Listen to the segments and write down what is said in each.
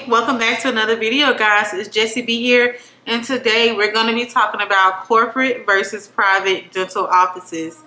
welcome back to another video, guys. It's Jessie B here, and today we're going to be talking about corporate versus private dental offices.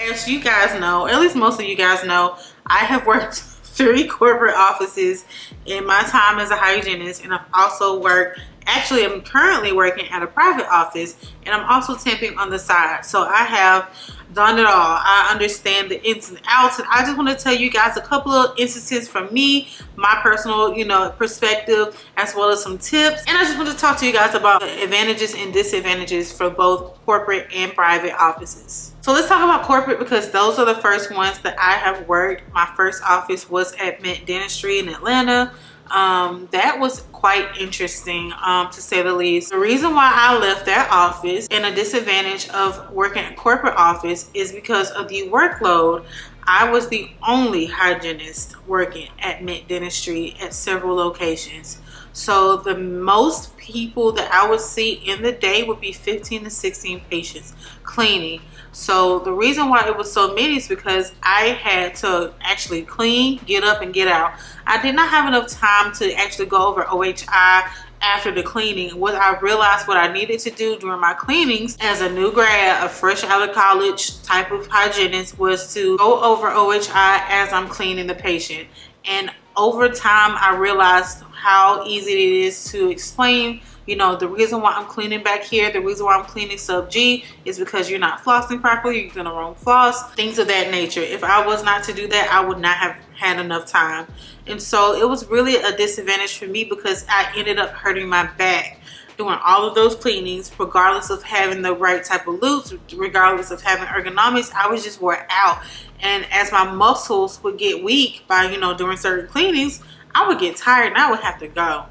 As you guys know, or at least most of you guys know, I have worked 3 corporate offices in my time as a hygienist, and I've also worked, actually I'm currently working at a private office, and I'm also temping on the side. So I have done it all. I understand the ins and outs, and I just want to tell you guys a couple of instances from me, my personal perspective, as well as some tips. And I just want to talk to you guys about the advantages and disadvantages for both corporate and private offices. So let's talk about corporate, because those are the first ones that I have worked. My first office was at Mint Dentistry in Atlanta. That was quite interesting, to say the least. The reason why I left that office and a disadvantage of working at corporate office is because of the workload. I was the only hygienist working at Mint Dentistry at several locations. So the most people that I would see in the day would be 15 to 16 patients cleaning. So the reason why it was so many is because I had to actually clean, get up, and get out. I did not have enough time to actually go over OHI after the cleaning. What I realized what I needed to do during my cleanings as a new grad, a fresh out of college type of hygienist, was to go over OHI as I'm cleaning the patient. And over time, I realized how easy it is to explain, the reason why I'm cleaning back here, the reason why I'm cleaning sub G is because you're not flossing properly, you're using the wrong floss, things of that nature. If I was not to do that, I would not have had enough time. And so it was really a disadvantage for me because I ended up hurting my back doing all of those cleanings, regardless of having the right type of loops, regardless of having ergonomics. I was just wore out. And as my muscles would get weak by, during certain cleanings, I would get tired and I would have to go.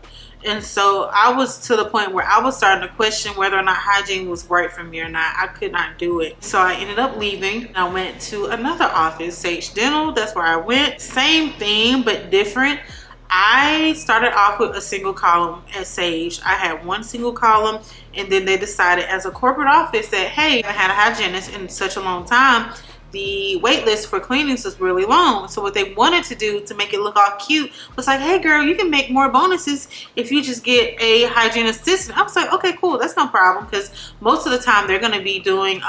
And so I was to the point where I was starting to question whether or not hygiene was right for me or not. I could not do it. So I ended up leaving. I went to another office, Sage Dental. That's where I went. Same thing, but different. I started off with a single column at Sage. I had one single column, and then they decided as a corporate office that, hey, I had a hygienist in such a long time, the wait list for cleanings was really long. So what they wanted to do to make it look all cute was like, hey girl, you can make more bonuses if you just get a hygiene assistant. I was like, okay, cool, that's no problem, because most of the time they're going to be doing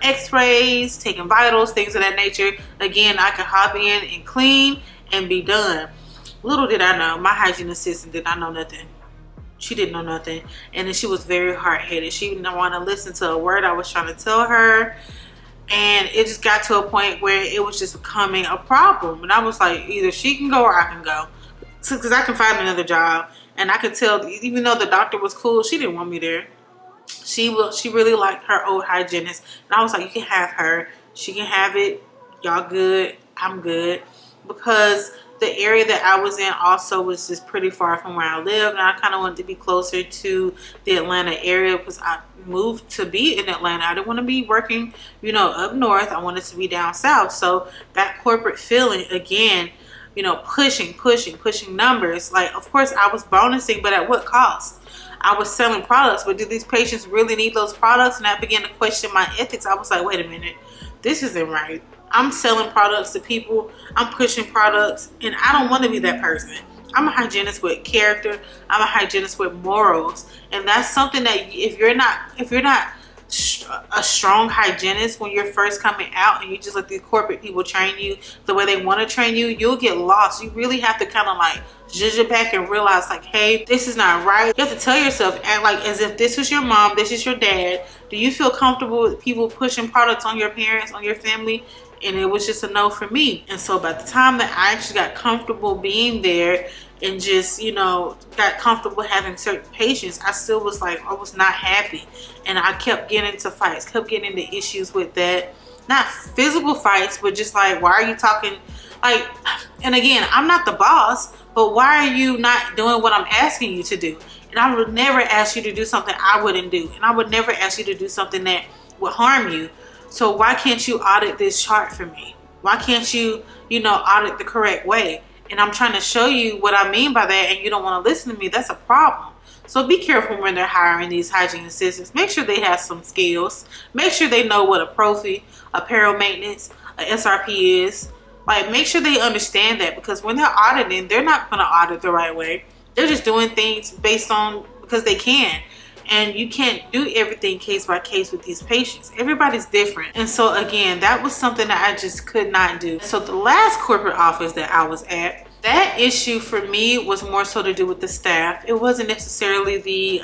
x-rays, taking vitals, things of that nature. Again, I could hop in and clean and be done. Little did I know, my hygiene assistant did not know nothing. She didn't know nothing, and then she was very hard-headed. She didn't want to listen to a word I was trying to tell her. And it just got to a point where it was just becoming a problem. And I was like, either she can go or I can go. Because I can find another job. And I could tell, even though the doctor was cool, she didn't want me there. She really liked her old hygienist. And I was like, you can have her. She can have it. Y'all good. I'm good. Because the area that I was in also was just pretty far from where I lived. And I kind of wanted to be closer to the Atlanta area because I moved to be in Atlanta. I didn't want to be working, up north. I wanted to be down south. So that corporate feeling, again, pushing numbers. Like, of course, I was bonusing, but at what cost? I was selling products, but do these patients really need those products? And I began to question my ethics. I was like, wait a minute, this isn't right. I'm selling products to people. I'm pushing products, and I don't want to be that person. I'm a hygienist with character. I'm a hygienist with morals, and that's something that if you're not a strong hygienist when you're first coming out, and you just let these corporate people train you the way they want to train you, you'll get lost. You really have to kind of like judge it back and realize, like, hey, this is not right. You have to tell yourself, act like as if this is your mom, this is your dad. Do you feel comfortable with people pushing products on your parents, on your family? And it was just a no for me. And so by the time that I actually got comfortable being there and just, got comfortable having certain patients, I still was like, I was not happy. And I kept getting into fights, kept getting into issues with that. Not physical fights, but just like, why are you talking? Like, and again, I'm not the boss, but why are you not doing what I'm asking you to do? And I would never ask you to do something I wouldn't do. And I would never ask you to do something that would harm you. So why can't you audit this chart for me? Why can't you, audit the correct way? And I'm trying to show you what I mean by that, and you don't want to listen to me. That's a problem. So be careful when they're hiring these hygiene assistants. Make sure they have some skills. Make sure they know what a profi, apparel maintenance, a SRP is. Like, make sure they understand that, because when they're auditing, they're not going to audit the right way. They're just doing things based on because they can. And you can't do everything case by case with these patients. Everybody's different. And so again, that was something that I just could not do. So the last corporate office that I was at, that issue for me was more so to do with the staff. It wasn't necessarily the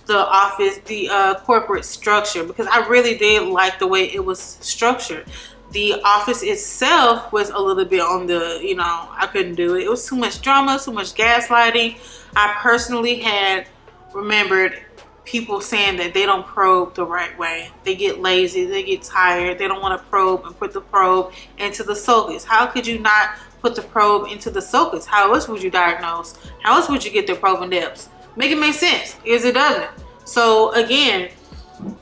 office, the corporate structure, because I really did like the way it was structured. The office itself was a little bit on the, you know, I couldn't do it. It was too much drama, too much gaslighting. I personally had remembered people saying that they don't probe the right way. They get lazy, they get tired, they don't want to probe and put the probe into the sulcus. How could you not put the probe into the sulcus? How else would you diagnose? How else would you get the probing depths? Make it make sense, because it doesn't. So again,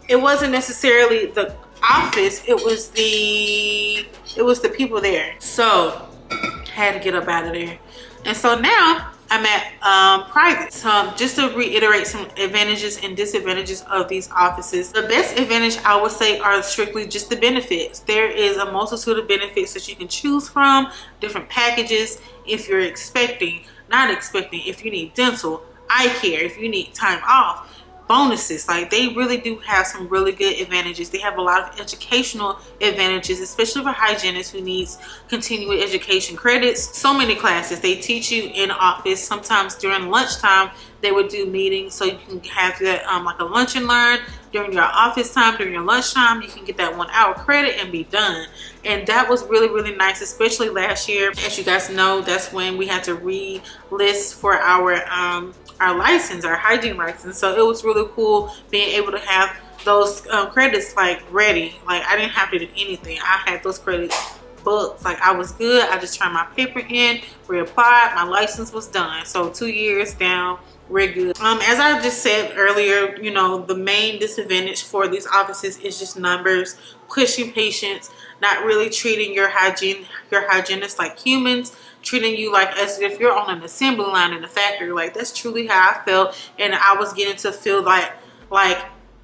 it wasn't necessarily the office, it was the people there. So had to get up out of there. And so now I'm at private. So just to reiterate some advantages and disadvantages of these offices. The best advantage I would say are strictly just the benefits. There is a multitude of benefits that you can choose from, different packages if you're expecting, not expecting, if you need dental, eye care, if you need time off, bonuses. Like, they really do have some really good advantages. They have a lot of educational advantages, especially for hygienists who needs continuing education credits. So many classes they teach you in office. Sometimes during lunchtime they would do meetings, so you can have that like a lunch and learn during your office time. During your lunchtime you can get that 1 hour credit and be done. And that was really, really nice, especially last year. As you guys know, that's when we had to re-list for our license, our hygiene license. So it was really cool being able to have those credits like ready. Like, I didn't have to do anything. I had those credits booked. Like, I was good. I just turned my paper in, reapplied, my license was done. So 2 years down, we're good. As I just said earlier, you know, the main disadvantage for these offices is just numbers, pushing patients, not really treating your hygienists like humans, treating you like as if you're on an assembly line in a factory. Like, that's truly how I felt. And I was getting to feel like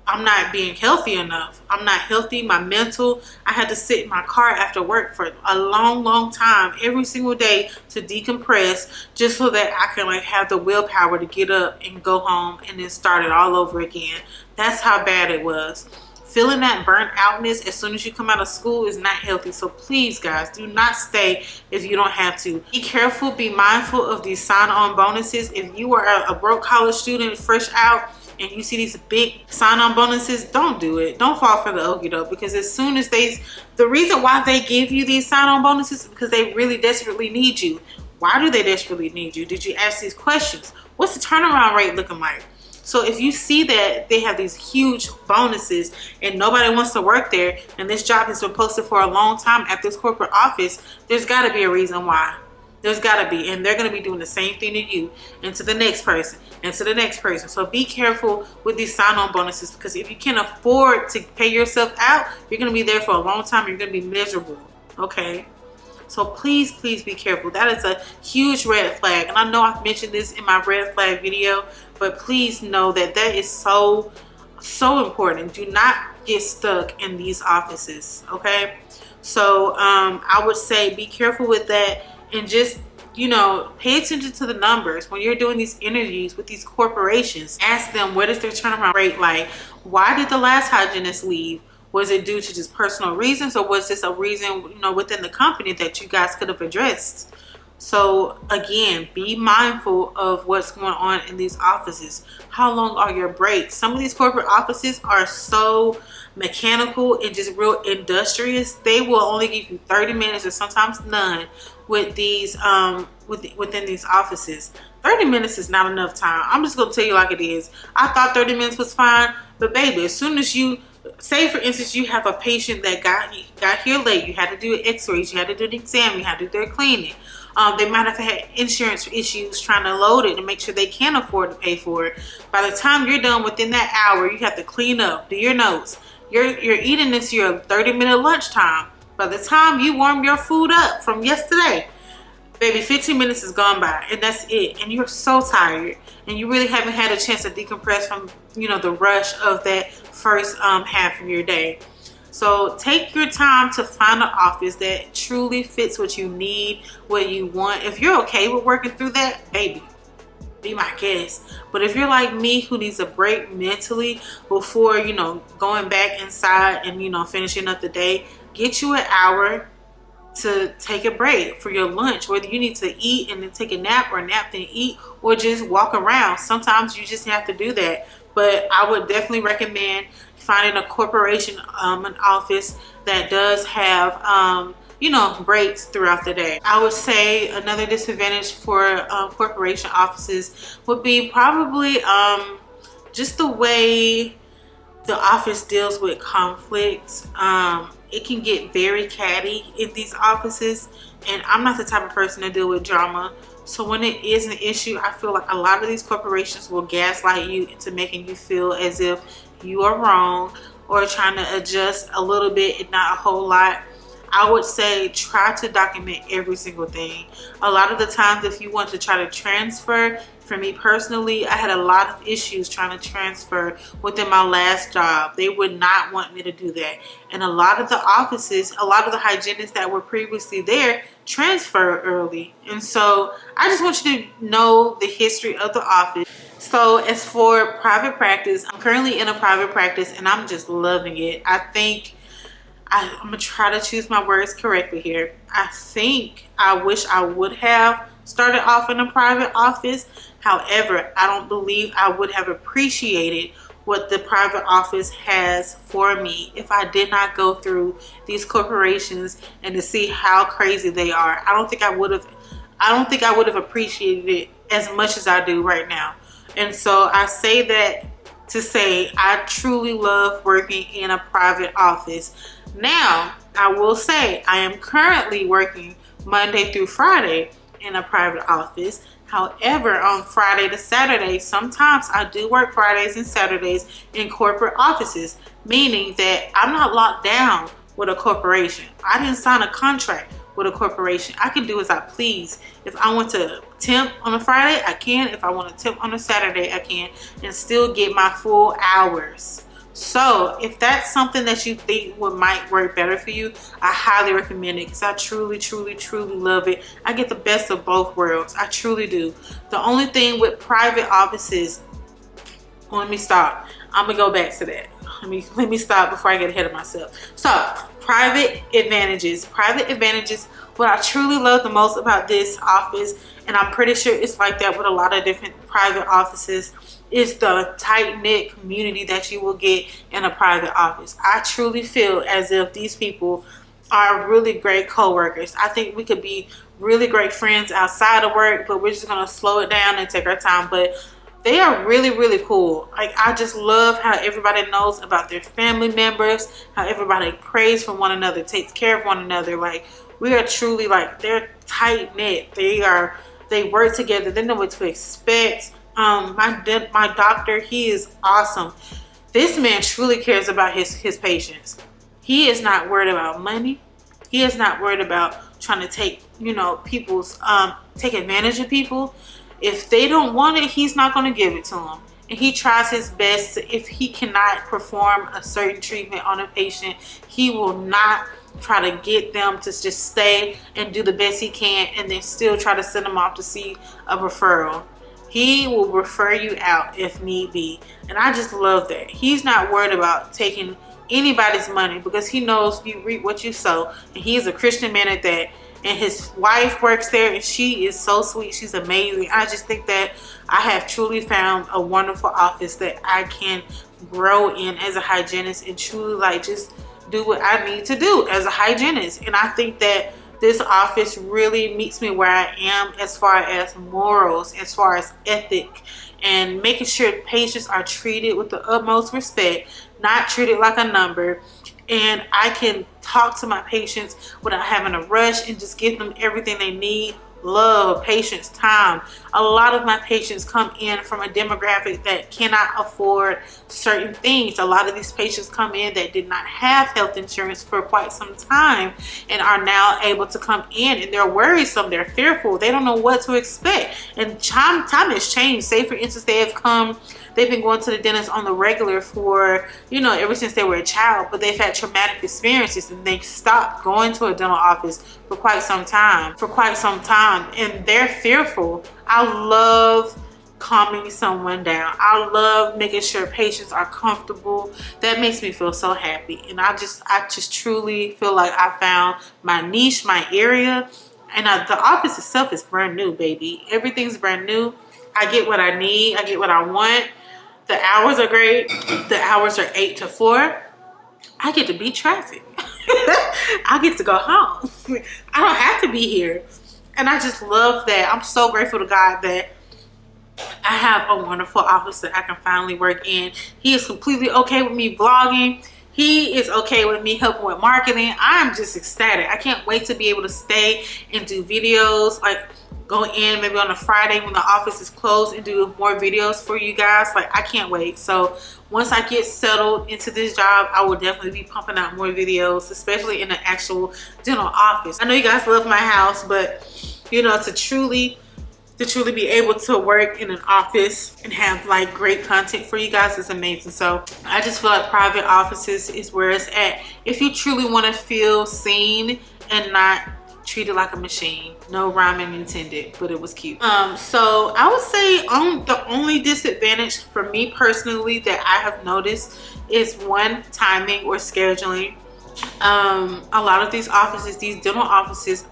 I'm not being healthy enough. I'm not healthy. My mental, I had to sit in my car after work for a long time every single day to decompress, just so that I can like have the willpower to get up and go home and then start it all over again. That's how bad it was. Feeling that burnt outness as soon as you come out of school is not healthy. So please, guys, do not stay if you don't have to. Be careful, be mindful of these sign-on bonuses. If you are a broke college student fresh out and you see these big sign-on bonuses, don't do it. Don't fall for the okie doke, because as soon as the reason why they give you these sign-on bonuses is because they really desperately need you. Why do they desperately need you? Did you ask these questions? What's the turnaround rate looking like? So if you see that they have these huge bonuses and nobody wants to work there, and this job has been posted for a long time at this corporate office, there's got to be a reason why. There's got to be. And they're going to be doing the same thing to you and to the next person and to the next person. So be careful with these sign-on bonuses, because if you can't afford to pay yourself out, you're going to be there for a long time. You're going to be miserable. Okay? So please, please be careful. That is a huge red flag. And I know I've mentioned this in my red flag video, but please know that that is so important. Do not get stuck in these offices, okay? So I would say be careful with that, and just, you know, pay attention to the numbers. When you're doing these interviews with these corporations, ask them, what is their turnaround rate like? Why did the last hygienist leave? Was it due to just personal reasons, or was this a reason, you know, within the company that you guys could have addressed? So again, be mindful of what's going on in these offices. How long are your breaks? Some of these corporate offices are so mechanical and just real industrious. They will only give you 30 minutes or sometimes none with these within these offices. 30 minutes is not enough time. I'm just gonna tell you like it is. I thought 30 minutes was fine, but baby, as soon as you say, for instance, you have a patient that got here late, you had to do x-rays, you had to do an exam, you had to do their cleaning. They might have had insurance issues trying to load it and make sure they can afford to pay for it. By the time you're done within that hour, you have to clean up, do your notes. You're eating this your 30-minute lunchtime. By the time you warm your food up from yesterday, baby, 15 minutes has gone by, and that's it. And you're so tired, and you really haven't had a chance to decompress from, you know, the rush of that first half of your day. So take your time to find an office that truly fits what you need, what you want. If you're okay with working through that, baby, be my guest. But if you're like me, who needs a break mentally before, you know, going back inside and, you know, finishing up the day, get you an hour to take a break for your lunch, whether you need to eat and then take a nap, or nap then eat, or just walk around. Sometimes you just have to do that. But I would definitely recommend finding a corporation, an office that does have you know, breaks throughout the day. I would say another disadvantage for corporation offices would be probably just the way the office deals with conflicts. It can get very catty in these offices, and I'm not the type of person to deal with drama. So when it is an issue, I feel like a lot of these corporations will gaslight you into making you feel as if you are wrong, or trying to adjust a little bit and not a whole lot. I would say try to document every single thing. A lot of the times, if you want to try to transfer, for me personally, I had a lot of issues trying to transfer within my last job. They would not want me to do that. And a lot of the offices, a lot of the hygienists that were previously there transfer early. And so I just want you to know the history of the office. So as for private practice, I'm currently in a private practice and I'm just loving it. I'm gonna try to choose my words correctly here. I wish I would have started off in a private office. However, I don't believe I would have appreciated what the private office has for me if I did not go through these corporations and to see how crazy they are. I don't think I would have appreciated it as much as I do right now. And so I say that to say I truly love working in a private office. Now, I will say I am currently working Monday through Friday in a private office. However, on Friday to Saturday, sometimes I do work Fridays and Saturdays in corporate offices, meaning that I'm not locked down with a corporation. I didn't sign a contract with a corporation. I can do as I please. If I want to temp on a Friday, I can. If I want to temp on a Saturday, I can, and still get my full hours. So if that's something that you think might work better for you, I highly recommend it, because I truly love it. I get the best of both worlds. I truly do. The only thing with private offices, let me stop. I'm gonna go back to that. Let me stop before I get ahead of myself. So private advantages. What I truly love the most about this office, and I'm pretty sure it's like that with a lot of different private offices, is the tight-knit community that you will get in a private office. I truly feel as if these people are really great co-workers. I think we could be really great friends outside of work, but we're just gonna slow it down and take our time. But they are really cool. Like, I just love how everybody knows about their family members, how everybody prays for one another, takes care of one another. Like, we are truly, like, they're tight-knit. They work together. They know what to expect. My doctor, he is awesome. This man truly cares about his patients. He is not worried about money. He is not worried about trying to take, take advantage of people. If they don't want it, he's not going to give it to them. And he tries his best. If he cannot perform a certain treatment on a patient, he will not try to get them to just stay and do the best he can, and then still try to send them off to see a referral. He will refer you out if need be. And I just love that. He's not worried about taking anybody's money, because he knows you reap what you sow. And he is a Christian man at that. And his wife works there, and she is so sweet. She's amazing. I just think that I have truly found a wonderful office that I can grow in as a hygienist and truly just do what I need to do as a hygienist. And I think that this office really meets me where I am as far as morals, as far as ethic, and making sure patients are treated with the utmost respect, not treated like a number. And I can talk to my patients without having to rush and just give them everything they need love, patience, time. A lot of my patients come in from a demographic that cannot afford certain things. A lot of these patients come in that did not have health insurance for quite some time and are now able to come in, and they're worrisome, they're fearful, they don't know what to expect. And time has changed. Say for instance, they've been going to the dentist on the regular for, you know, ever since they were a child, but they've had traumatic experiences and they stopped going to a dental office for quite some time, and they're fearful. I love calming someone down. I love making sure patients are comfortable. That makes me feel so happy. And I just truly feel like I found my niche, my area. And the office itself is brand new, baby. Everything's brand new. I get what I need. I get what I want. The hours are great. The hours are 8 to 4. I get to beat traffic. I get to go home. I don't have to be here. And I just love that. I'm so grateful to God that I have a wonderful office that I can finally work in. He is completely okay with me vlogging. He is okay with me helping with marketing. I'm just ecstatic. I can't wait to be able to stay and do videos, like go in maybe on a Friday when the office is closed and do more videos for you guys. Like, I can't wait. So once I get settled into this job, I will definitely be pumping out more videos, especially in the actual dental office. I know you guys love my house, but you know, to truly be able to work in an office and have like great content for you guys is amazing. So I just feel like private offices is where it's at if you truly want to feel seen and not treated like a machine. No rhyming intended, but it was cute. So I would say the only disadvantage for me personally that I have noticed is one, timing or scheduling. A lot of these offices, these dental offices,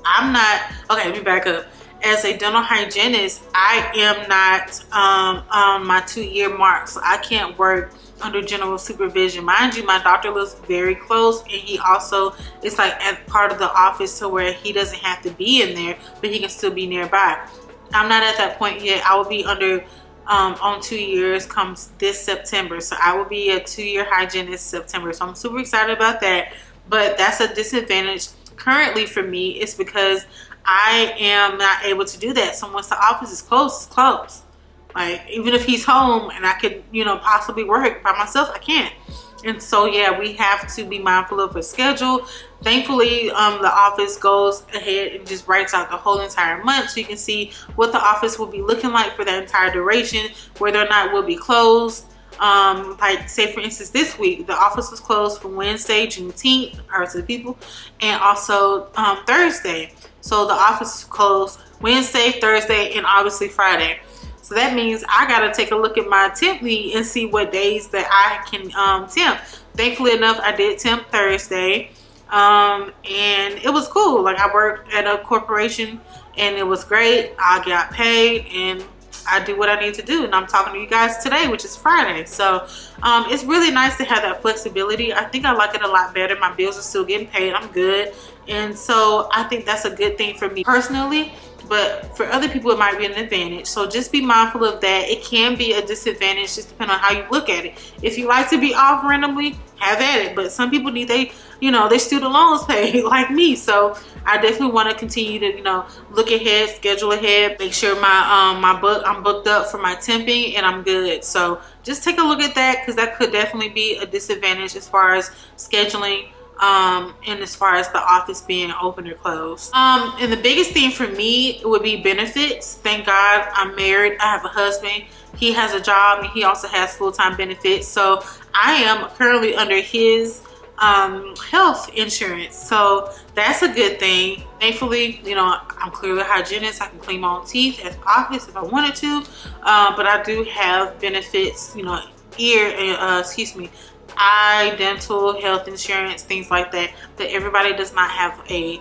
okay, let me back up. As a dental hygienist, I am not on my 2-year mark, so I can't work under general supervision. Mind you, my doctor lives very close, and he also is like at part of the office to where he doesn't have to be in there, but he can still be nearby. I'm not at that point yet. I will be under on 2 years comes this September, so I will be a 2-year hygienist September. So I'm super excited about that, but that's a disadvantage currently for me. It's because I am not able to do that. So once the office is closed, it's closed. Like, even if he's home and I could, you know, possibly work by myself, I can't. And so, yeah, we have to be mindful of a schedule. Thankfully, the office goes ahead and just writes out the whole entire month, so you can see what the office will be looking like for the entire duration, whether or not we'll be closed. Like, say for instance, this week the office was closed from Wednesday, Juneteenth, power to the people, and also Thursday. So the office is closed Wednesday, Thursday, and obviously Friday. So that means I gotta take a look at my temp lead and see what days that I can temp. Thankfully enough, I did temp Thursday, and it was cool. Like, I worked at a corporation and it was great. I got paid and I do what I need to do, and I'm talking to you guys today, which is Friday. So it's really nice to have that flexibility. I think I like it a lot better. My bills are still getting paid. I'm good, and so I think that's a good thing for me personally. But for other people, it might be an advantage. So just be mindful of that. It can be a disadvantage, just depending on how you look at it. If you like to be off randomly, have at it. But some people need their student loans paid, like me. So I definitely want to continue to, look ahead, schedule ahead, make sure I'm booked up for my temping, and I'm good. So just take a look at that, because that could definitely be a disadvantage as far as scheduling. And as far as the office being open or closed. And the biggest thing for me would be benefits. Thank God I'm married. I have a husband. He has a job and he also has full-time benefits. So I am currently under his health insurance. So that's a good thing. Thankfully, I'm clearly a hygienist. I can clean my own teeth at the office if I wanted to. But I do have benefits, eye, dental, health insurance, things like that everybody does not have a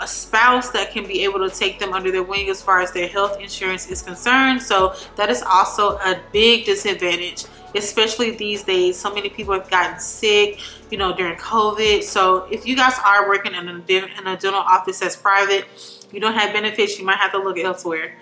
spouse that can be able to take them under their wing as far as their health insurance is concerned. So that is also a big disadvantage, especially these days. So many people have gotten sick, during COVID. So if you guys are working in a dental office that's private, you don't have benefits, you might have to look elsewhere.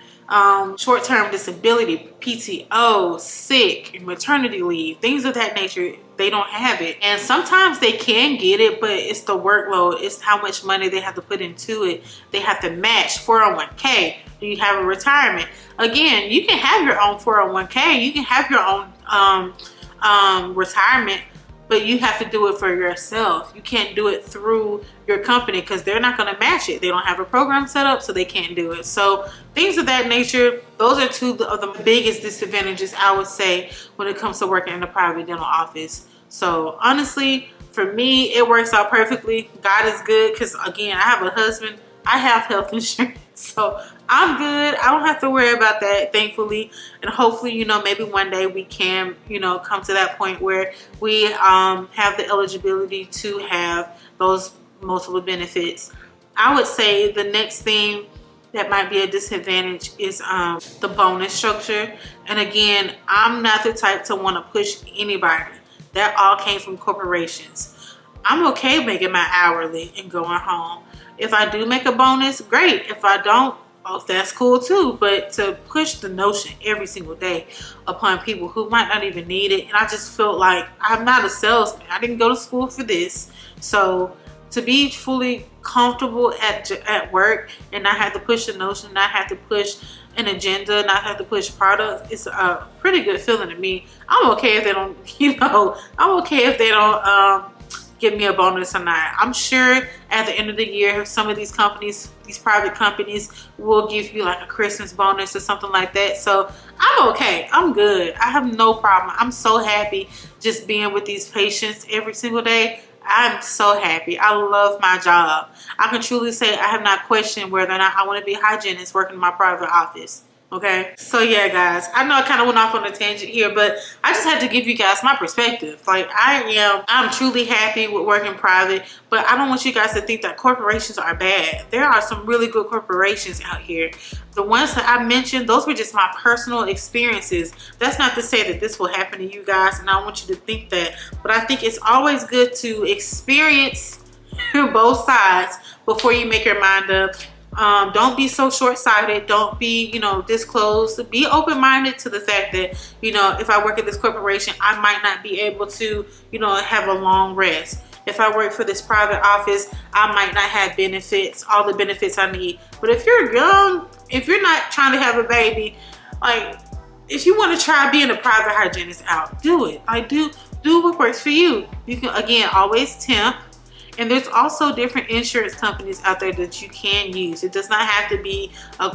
short-term disability, PTO, sick, and maternity leave, things of that nature. They don't have it, and sometimes they can get it, but it's the workload, it's how much money they have to put into it. They have to match 401k. Do you have a retirement? Again, you can have your own 401k, you can have your own retirement, but you have to do it for yourself. You can't do it through your company because they're not going to match it. They don't have a program set up, so they can't do it. So things of that nature, those are two of the biggest disadvantages, I would say, when it comes to working in a private dental office. So honestly, for me, it works out perfectly. God is good because, again, I have a husband. I have health insurance. So I'm good. I don't have to worry about that, thankfully. And hopefully, you know, maybe one day we can, you know, come to that point where we have the eligibility to have those multiple benefits. I would say the next thing that might be a disadvantage is the bonus structure. And again, I'm not the type to want to push anybody. That all came from corporations. I'm okay making my hourly and going home. If I do make a bonus, great. If I don't, oh, that's cool too. But to push the notion every single day upon people who might not even need it, and I just felt like I'm not a salesman. I didn't go to school for this. So to be fully comfortable at work and not have to push the notion, not have to push an agenda, not have to push products, it's a pretty good feeling to me. I'm okay if they don't, you know, I'm okay if they don't give me a bonus or not. I'm sure at the end of the year, some of these companies, these private companies, will give you like a Christmas bonus or something like that. So I'm okay. I'm good. I have no problem. I'm so happy just being with these patients every single day. I'm so happy. I love my job. I can truly say I have not questioned whether or not I want to be a hygienist working in my private office. Okay, so yeah, guys, I know I kind of went off on a tangent here, but I just had to give you guys my perspective. Like, I'm truly happy with working private, but I don't want you guys to think that corporations are bad. There are some really good corporations out here. The ones that I mentioned, those were just my personal experiences. That's not to say that this will happen to you guys, and I want you to think that, but I think it's always good to experience both sides before you make your mind up. Don't be so short-sighted. Don't be, you know, disclosed. Be open-minded to the fact that, you know, if I work at this corporation, I might not be able to, you know, have a long rest. If I work for this private office, I might not have benefits, all the benefits I need. But if you're young, if you're not trying to have a baby, like, if you want to try being a private hygienist out, do it. Like, do what works for you. You can, again, always temp. And there's also different insurance companies out there that you can use. It does not have to be end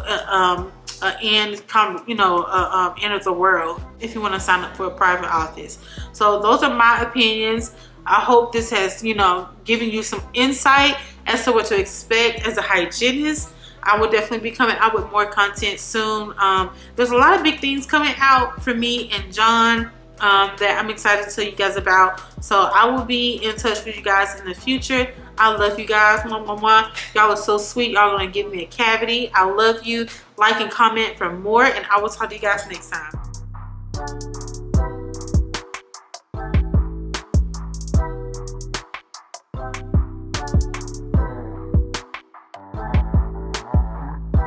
of the world if you want to sign up for a private office. So those are my opinions. I hope this has, you know, given you some insight as to what to expect as a hygienist. I will definitely be coming out with more content soon. There's a lot of big things coming out for me and John that I'm excited to tell you guys about. So I will be in touch with you guys in the future. I love you guys. Y'all are so sweet. Y'all gonna give me a cavity. I love you. Like and comment for more, and I will talk to you guys next time.